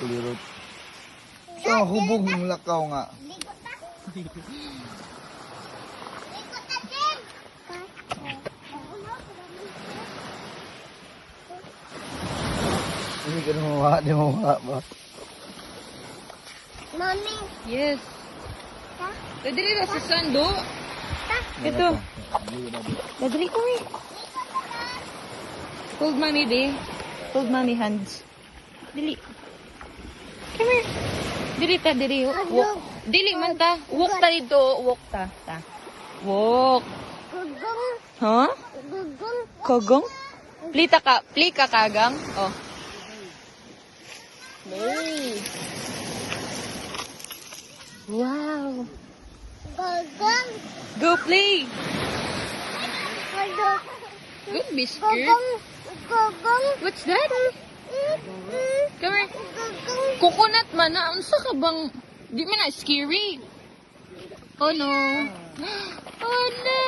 kulirot. Sa hubog ng lakaw nga. Hindi ka na mawa, di mawa ba? Mami. Yes. Dadali na sa sando. Ito. Dadali ko eh. Hold mommy, be. Hold mommy hands. Dili. Come here. Dili ta, dili. Walk. Dili man ta. Walk ta dito. Walk ta. Walk. Gugong. Huh? Gugong. Kogong? Pli ka kagang? Oh. Hey. Wow. Gugong. Go play. Gugong. Don't be scared. Gugong. Gugong. What's that? Come here. Gugong. Coconut man na. Unsa ka bang... Di man na scary. Oh no. Oh no.